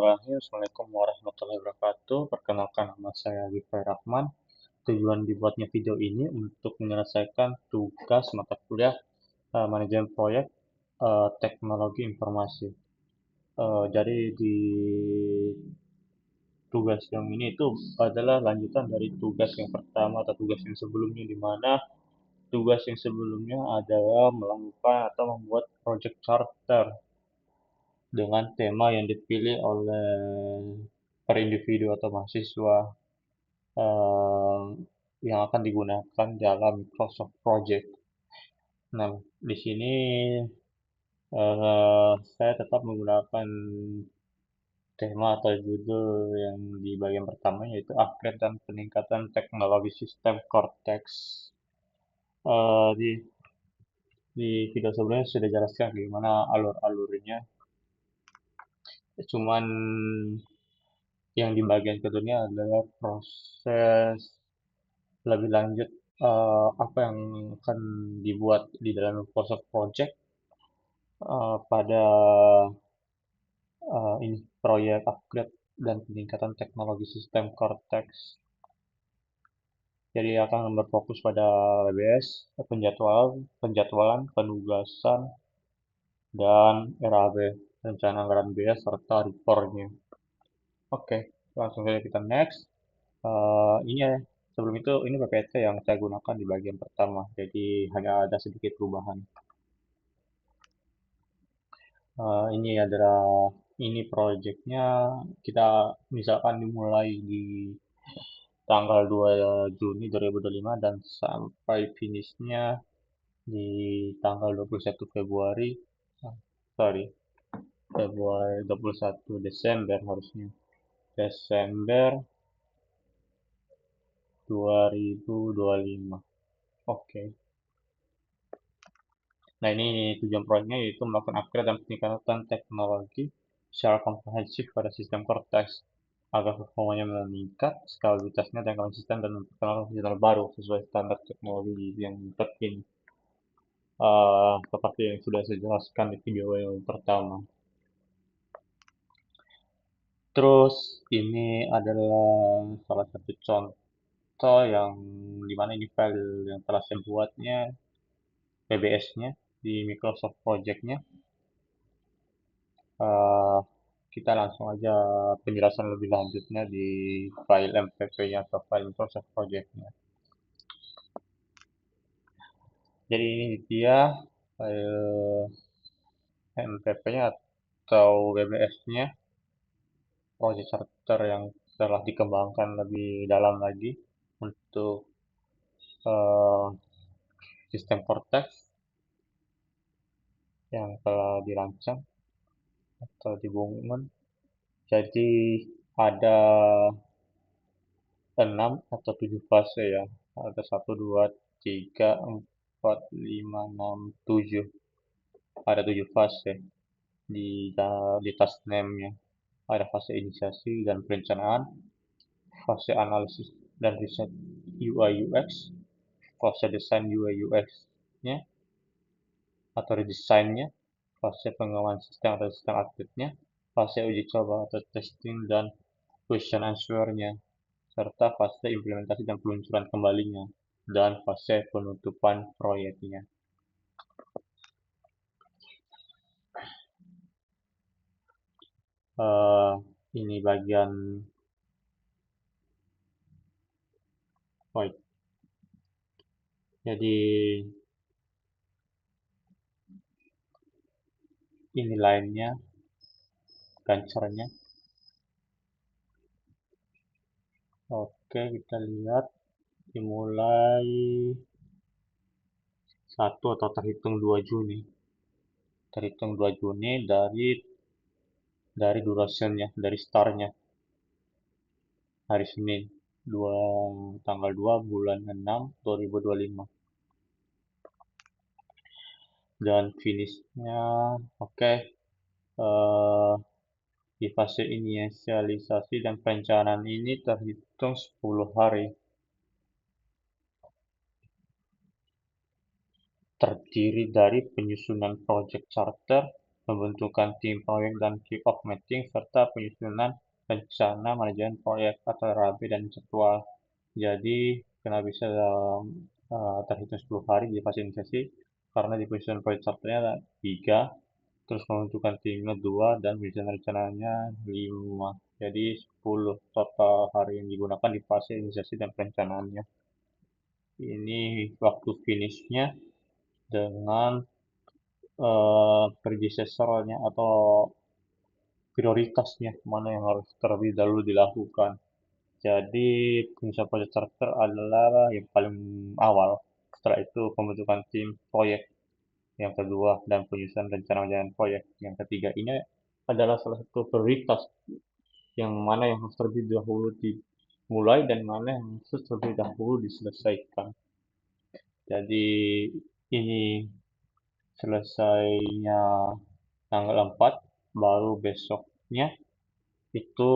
Bismillahirrahmanirrahim. Assalamualaikum warahmatullahi wabarakatuh. Perkenalkan, nama saya Gifai Rahman. Tujuan dibuatnya video ini untuk menyelesaikan tugas mata kuliah manajemen proyek teknologi informasi. Jadi di tugas yang ini itu adalah lanjutan dari tugas yang pertama atau tugas yang sebelumnya, di mana tugas yang sebelumnya adalah melakukan atau membuat project charter dengan tema yang dipilih oleh per individu atau mahasiswa eh, yang akan digunakan dalam Microsoft Project. Nah, di sini saya tetap menggunakan tema atau judul yang di bagian pertama, yaitu upgrade dan peningkatan teknologi sistem Cortex. Di video sebelumnya sudah jelaskan gimana alur-alurnya. Cuman yang di bagian kedua adalah proses lebih lanjut, apa yang akan dibuat di dalam Microsoft Project pada ini proyek upgrade dan peningkatan teknologi sistem Cortex. Jadi akan berfokus pada WBS, penjadwalan, penugasan, dan RAB, rencana anggaran biaya serta reportnya. Oke, langsung saja kita next. Ini ya, sebelum itu ini PPT yang saya gunakan di bagian pertama, jadi hanya ada sedikit perubahan. Ini adalah projectnya. Kita misalkan dimulai di tanggal 2 Juni 2025 dan sampai finishnya di tanggal 21 Februari, sorry, Februari 21 Desember harusnya. Desember 2025. Oke. Nah, ini tujuan proyeknya yaitu melakukan upgrade dan peningkatan teknologi secara komprehensif pada sistem Cortex agar performanya meningkat, skala-stabilitasnya dan konsisten, dan memperkenalkan fitur baru sesuai standar teknologi yang terkini. Seperti yang sudah saya jelaskan di video yang pertama. Terus ini adalah salah satu contoh yang dimana ini file yang telah saya buatnya, PBS-nya di Microsoft Project-nya. Kita langsung aja penjelasan lebih lanjutnya di file MPP-nya atau file Microsoft Project-nya. Jadi ini dia file MPP-nya atau WBS-nya, project charter yang telah dikembangkan lebih dalam lagi untuk uh, sistem Cortex yang telah dirancang atau dibangun. Jadi ada 6 atau 7 fase ya. Ada 1, 2, 3, 4, 5, 6, 7. Ada 7 fase di task name-nya. Ada fase inisiasi dan perencanaan, fase analisis dan riset UI UX, fase desain UI UX-nya atau redesign-nya, fase pengembangan sistem atau sistem update-nya, fase uji coba atau testing dan question answer-nya, serta fase implementasi dan peluncuran kembalinya, dan fase penutupan proyeknya. Ini bagian white. Jadi ini line-nya, gancernya. Oke, kita lihat dimulai 1 atau terhitung 2 Juni. Terhitung 2 Juni dari durasinya, dari start-nya. Hari Senin, tanggal 2 bulan 6 2025. Dan finishnya oke. Di fase inisialisasi dan perencanaan ini terhitung 10 hari. Terdiri dari penyusunan project charter, pembentukan tim proyek dan kick-off meeting, serta penyusunan rencana manajemen proyek atau RAB dan jadwal. Jadi, kena bisa terhitung 10 hari di fase inisiasi, karena di penyusunan proyek chapternya ada 3, terus pembentukan timnya 2, dan penyusunan rencananya 5. Jadi 10 total hari yang digunakan di fase inisiasi dan perencanaannya. Ini waktu finishnya dengan predecessornya atau prioritasnya mana yang harus terlebih dahulu dilakukan. Jadi penyusunan project charter adalah yang paling awal. Setelah itu pembentukan tim proyek yang kedua dan penyusunan rencana jalan proyek yang ketiga. Ini adalah salah satu prioritas yang mana yang harus terlebih dahulu dimulai dan mana yang harus terlebih dahulu diselesaikan. Jadi ini selesainya tanggal 4, baru besoknya itu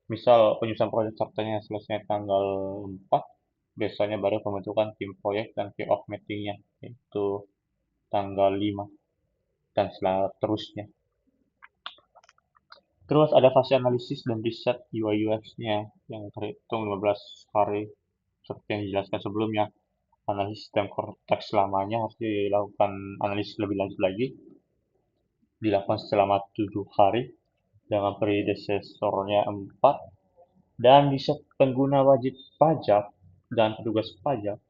misal penyusunan proyek chapternya selesai tanggal 4, besoknya baru pembentukan tim proyek dan kick-off meetingnya itu tanggal 5 dan seterusnya. Terus ada fase analisis dan riset UI UX-nya yang terhitung 15 hari seperti yang dijelaskan sebelumnya. Analisis sistem konteks lamanya harus dilakukan analisis lebih lanjut lagi, dilakukan selama 7 hari dengan predecesornya 4, dan riset pengguna wajib pajak dan petugas pajak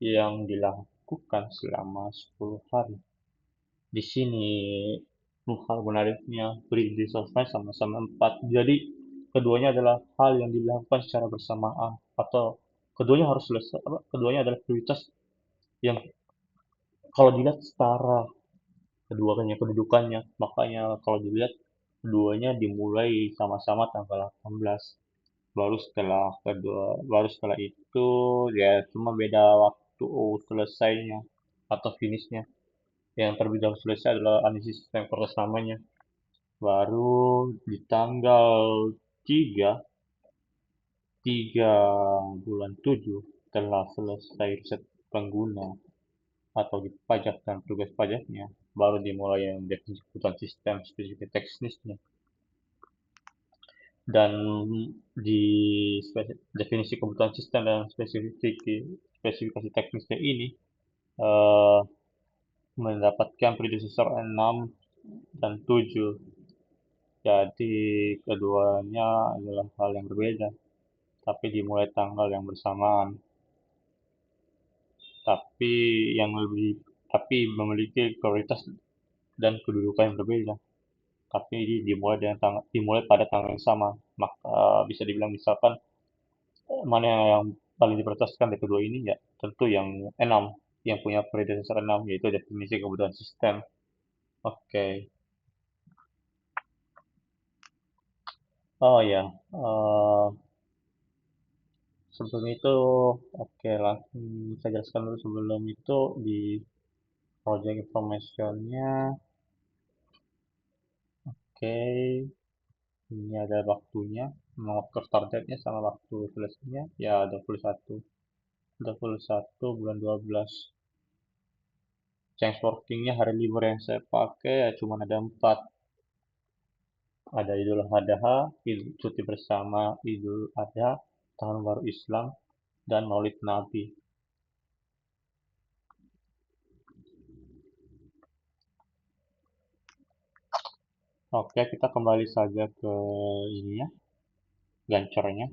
yang dilakukan selama 10 hari. Di sini hal menariknya selesai sama-sama 4. Jadi keduanya adalah hal yang dilakukan secara bersamaan atau keduanya harus selesai. Keduanya adalah prioritas yang kalau dilihat setara keduanya kedudukannya. Makanya kalau dilihat keduanya dimulai sama-sama tanggal 18. Baru setelah itu ya cuma beda waktu selesainya atau finishnya. Yang terlebih dahulu selesai adalah analisis sistem namanya. Baru di tanggal 3 3 bulan 7 telah selesai riset pengguna atau di pajak dan tugas pajaknya, baru dimulai yang definisi kebutuhan sistem spesifikasi teknisnya. Dan di definisi kebutuhan sistem dan spesifikasi teknisnya ini eh, mendapatkan predecessor 6 dan 7. Jadi keduanya adalah hal yang berbeda, tapi dimulai tanggal yang bersamaan. Tapi yang lebih tapi memiliki prioritas dan kedudukan yang berbeda. Tapi dimulai pada tanggal yang sama. Maka bisa dibilang misalkan mana yang paling diprioritaskan dari kedua ini ya tentu yang 6, yang punya predecessor 6, yaitu definisi kebutuhan sistem. Oke. Oh ya, sebelum itu, oke langsung saya jelaskan dulu sebelum itu di project informationnya. Oke, ini ada waktunya, waktu start date-nya sama waktu selesainya, ya 21 bulan 12. Change working-nya hari libur yang saya pakai ya cuma ada 4. Ada Idul Adha, cuti bersama Idul Adha, Tahun Baru Islam, dan Maulid Nabi. Oke, kita kembali saja ke ini ya, gancernya.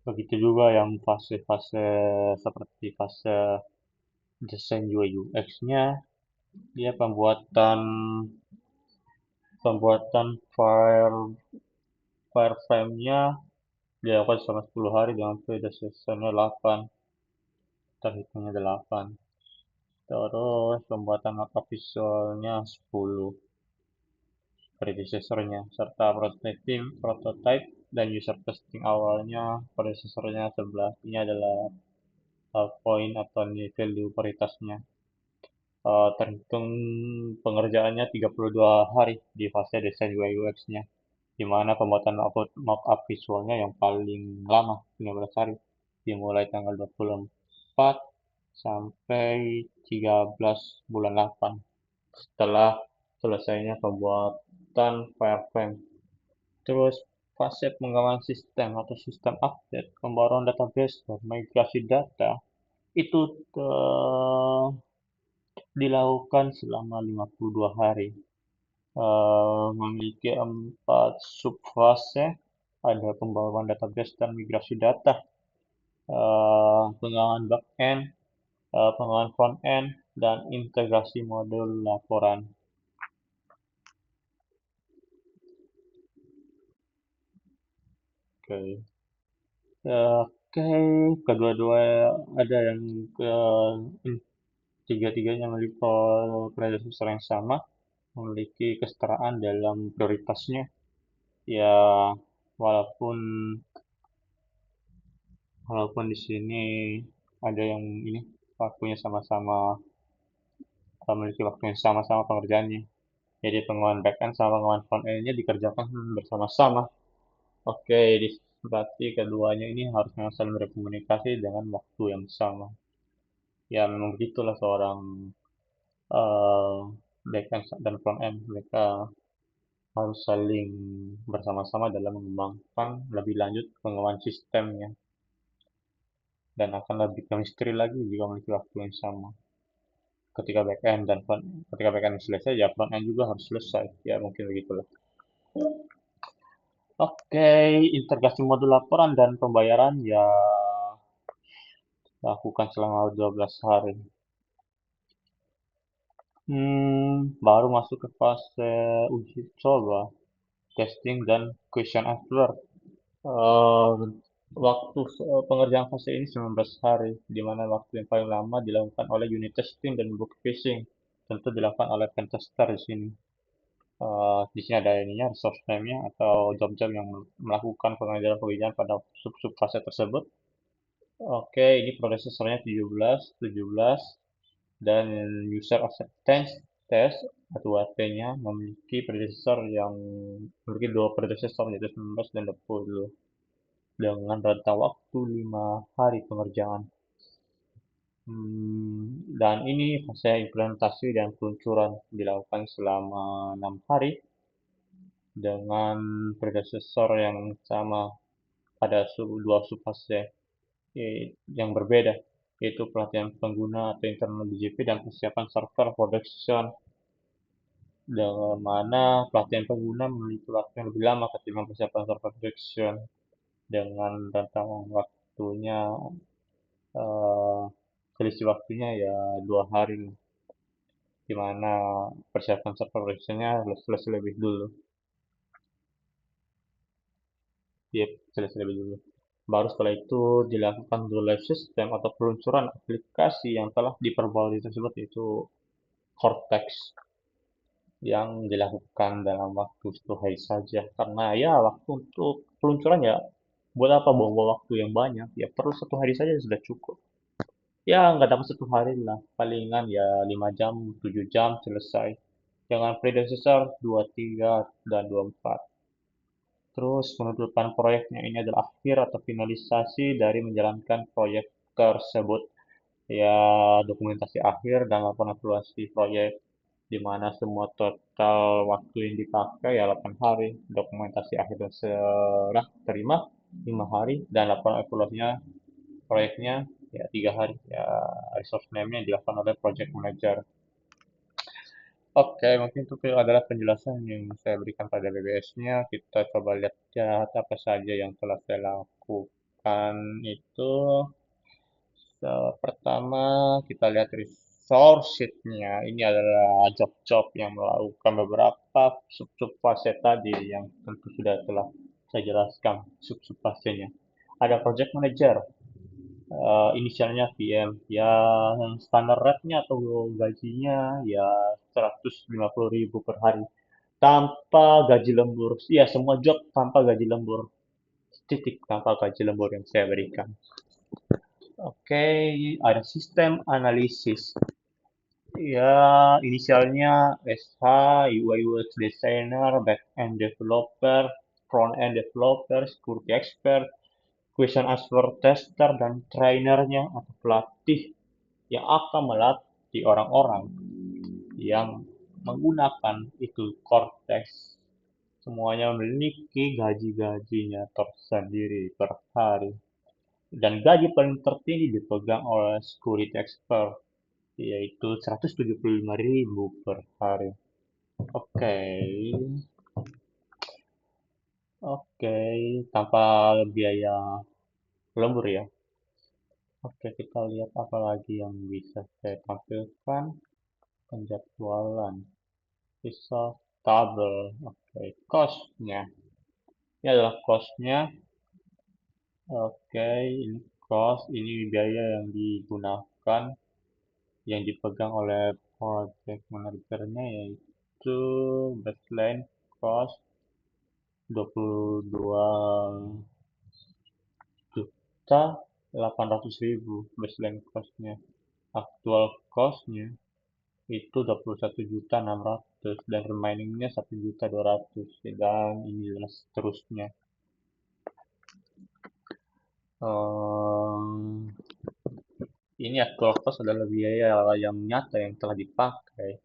Begitu juga yang fase-fase seperti fase desain UI UX-nya, dia pembuatan pembuatan wireframe-nya dilakukan selama 10 hari dengan predecessor-nya 8, terhitungnya 8. Terus pembuatan markup visualnya 10 predecessor-nya, serta prototype dan user testing awalnya predecessor-nya 11. Ini adalah poin atau value prioritasnya. Terhitung pengerjaannya 32 hari di fase desain UI UX-nya, di mana pembuatan mockup visualnya yang paling lama 15 hari, dimulai tanggal 24 sampai 13 bulan 8. setelah selesainya pembuatan wireframe. Terus fase pengembangan sistem atau sistem update, pembaruan database dan migrasi data itu dilakukan selama 52 hari. Memiliki 4 subfase, ada pembaruan database dan migrasi data, pengembangan back-end, pengembangan front-end, dan integrasi modul laporan. Oke. Oke, kedua-dua ada yang tiga-tiganya memiliki predecessor yang sama, memiliki kesetaraan dalam prioritasnya. Ya, walaupun walaupun di sini ada yang ini waktunya sama-sama memiliki waktu yang sama-sama pengerjaannya. Jadi pengembangan backend sama pengembangan frontend-nya dikerjakan bersama-sama. Oke, berarti keduanya ini harus memang saling berkomunikasi dengan waktu yang sama. Ya memang begitulah seorang eh, backend dan frontend, mereka harus saling bersama-sama dalam mengembangkan lebih lanjut pengembangan sistemnya, dan akan lebih chemistry lagi jika memiliki waktu yang sama. Ketika backend selesai, ya frontend juga harus selesai. Ya mungkin begitulah. Oke, integrasi modul laporan dan pembayaran ya lakukan selama 12 hari. Baru masuk ke fase uji coba, testing dan question answer. Eh, Waktu pengerjaan fase ini 19 hari, di mana waktu yang paling lama dilakukan oleh unit testing dan bug fixing. Tentu dilakukan oleh pentester di sini. Di sini ada ininya, resource name-nya atau job-job yang melakukan pengerjaan-pengerjaan pada sub-sub fase tersebut. Oke, ini prosesornya 17, dan user acceptance test atau UAT-nya memiliki dua predecessor, yaitu 19 dan 20, dengan rentang waktu 5 hari pengerjaan. Dan ini fase implementasi dan peluncuran dilakukan selama 6 hari dengan predecessor yang sama pada dua subfase yang berbeda, yaitu pelatihan pengguna atau internal DJP dan persiapan server production, dengan mana pelatihan pengguna memiliki waktu yang lebih lama ketimbang persiapan server production, dengan rentang waktunya eh, selisih waktunya ya 2 hari, di mana persiapan server productionnya selesai lebih dulu. Yep, selesai lebih dulu. Baru setelah itu dilakukan go live system atau peluncuran aplikasi yang telah diperbarui tersebut, yaitu Cortex, yang dilakukan dalam waktu 10 hari saja. Karena ya waktu untuk peluncuran ya buat apa bawa waktu yang banyak, ya perlu 1 hari saja sudah cukup. Ya nggak dapat 1 hari lah, palingan ya 5 jam 7 jam selesai, dengan predecessor 23 dan 24. Terus penutupan proyeknya ini adalah akhir atau finalisasi dari menjalankan proyek tersebut. Ya, dokumentasi akhir dan laporan evaluasi proyek, di mana semua total waktu yang dipakai ya 8 hari, dokumentasi akhir dan serah terima 5 hari, dan laporan evaluasinya proyeknya ya 3 hari. Ya, resource name-nya dilakukan oleh project manager. Oke, mungkin itu adalah penjelasan yang saya berikan pada BBS-nya. Kita coba lihat ya apa saja yang telah saya lakukan itu. Pertama, kita lihat resource sheet-nya. Ini adalah job-job yang melakukan beberapa sub-sub fase tadi yang tentu sudah telah saya jelaskan sub-sub fasenya. Ada project manager, inisialnya PM, ya standar rate-nya atau gajinya ya 150.000 per hari tanpa gaji lembur. Iya, semua job tanpa gaji lembur. Titik, tanpa gaji lembur yang saya berikan. Oke, ada sistem analisis. Ya, inisialnya SH, UI UX designer, back-end developer, front-end developer, security expert, question answer tester, dan trainernya atau pelatih yang akan melatih orang-orang yang menggunakan itu Cortex semuanya memiliki gaji-gajinya tersendiri per hari. Dan gaji paling tertinggi dipegang oleh security expert, yaitu 175.000 per hari. Oke, oke, tanpa biaya lembur ya. Oke, kita lihat apa lagi yang bisa saya tampilkan. Penjadwalan. Bisa tabel. Oke, cost-nya. Ini adalah cost-nya. Oke, ini cost. Ini biaya yang digunakan, yang dipegang oleh project manajernya, yaitu baseline cost 22.800.000 baseline cost-nya. Aktual cost-nya itu 21.600.000 dan remaining-nya 1.200.000 dan ini adalah seterusnya. Ehm, ini actual cost adalah biaya yang nyata yang telah dipakai.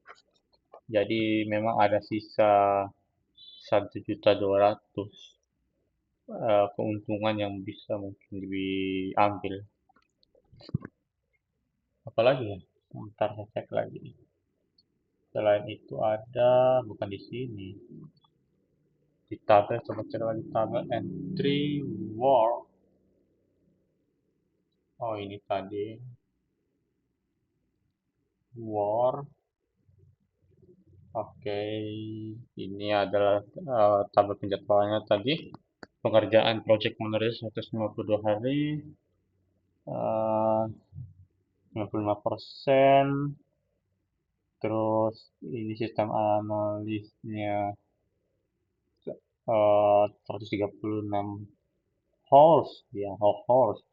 Jadi memang ada sisa 1.200.000 keuntungan yang bisa mungkin diambil. Apalagi ya? Ntar saya cek lagi. Selain itu ada, bukan di sini. Di tabel, coba cek lagi tabel entry war. Oh ini tadi war. Oke, ini adalah tabel penjadwalannya tadi. Pengerjaan project manager 152 hari, 95%. Terus ini sistem analisnya 136 horse, ya, horse,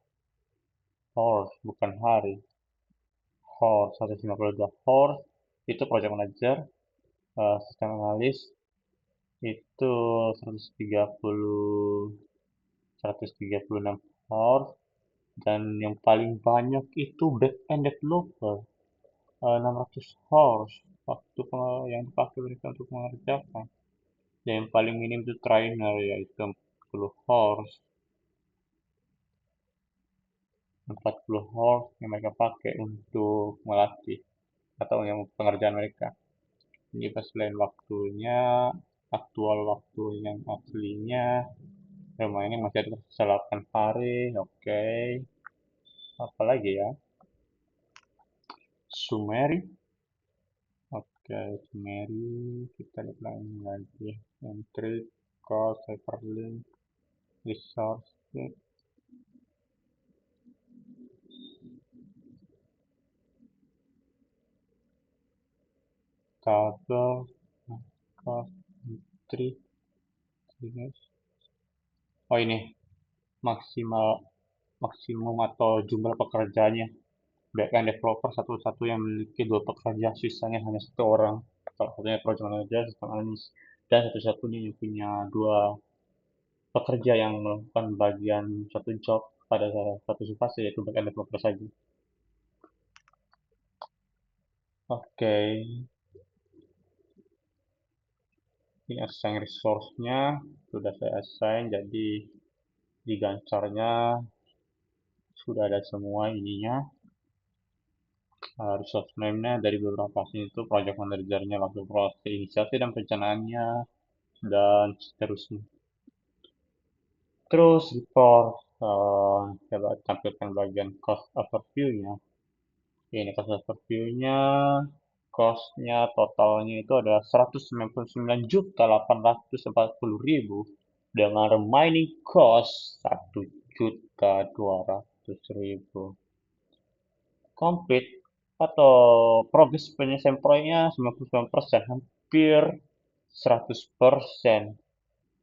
horse, bukan hari. Horse, 152 horse, itu project manager, sistem analis, itu 136 horse, dan yang paling banyak itu back-end developer, 600 horse, waktu yang dipakai mereka untuk mengerjakan. Dan yang paling minim itu trainer, yaitu 40 horse. 40 horse yang mereka pakai untuk melatih atau yang pengerjaan mereka. Ini baseline waktunya, aktual waktu yang aslinya, lumayan masih ada 8 hari, oke. Apalagi ya? Summary, oke, summary, kita lihat lagi. Entry, cost, hyperlink, resource, tabel, cost, entry, oh ini maksimum atau jumlah pekerjaannya. Backend developer satu-satu yang memiliki dua pekerja, sisanya hanya satu orang. Salah satunya project manager, sistem analis, dan satu-satunya yang punya dua pekerja yang melakukan bagian satu job pada satu fase, yaitu backend developer saja. Oke, ini assign resource-nya sudah saya assign, jadi di gancarnya sudah ada semua ininya. Resource name-nya dari beberapa sini itu project manager-nya, waktu proses inisiasi dan perencanaannya, dan seterusnya. Terus report, coba tampilkan bagian cost overview-nya. Ini cost overview-nya, cost-nya totalnya itu adalah 199.840.000 dengan remaining cost 1.200.000. Complete atau progres penyelesaian proyeknya 99%, hampir 100%.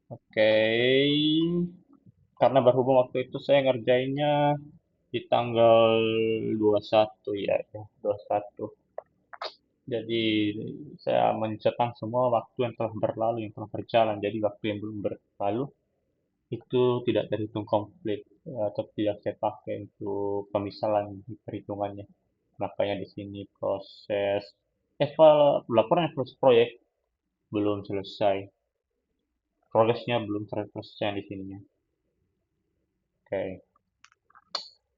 Oke, karena berhubung waktu itu saya ngerjainnya di tanggal 21 ya, 21. Jadi saya mencetak semua waktu yang telah berlalu, yang telah berjalan. Jadi waktu yang belum berlalu itu tidak terhitung komplit atau tidak saya pakai untuk pemisalan perhitungannya. Makanya di sini proses laporan evaluasi proyek belum selesai. Progresnya belum 100% di sininya. Oke.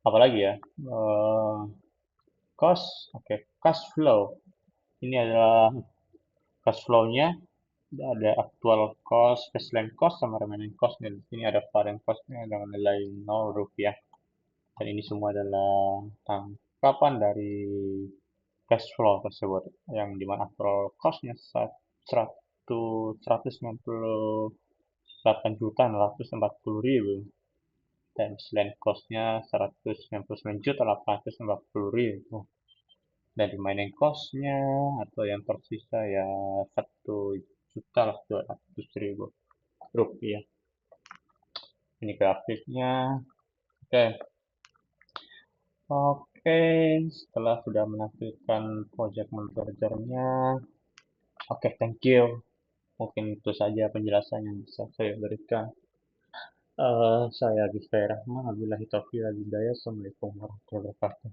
Apalagi ya? Cost, oke. Cash flow. Ini adalah cash flow-nya. Ada actual cost, baseline cost, sama remaining cost. Dan di sini ada varian cost-nya dengan nilai 0 rupiah. Dan ini semua adalah tangkapan dari cash flow tersebut. Yang dimana actual cost-nya 198.640.000 dan baseline cost-nya 199.840.000. Dan remaining cost-nya atau yang tersisa ya 1.200.000 rupiah. Ini grafiknya. Oke. Oke, setelah sudah menampilkan project manajernya. Oke, thank you. Mungkin itu saja penjelasan yang bisa saya berikan. Saya Gistai Rahman, wabillahi taufiq wal hidayah. Assalamualaikum warahmatullahi wabarakatuh.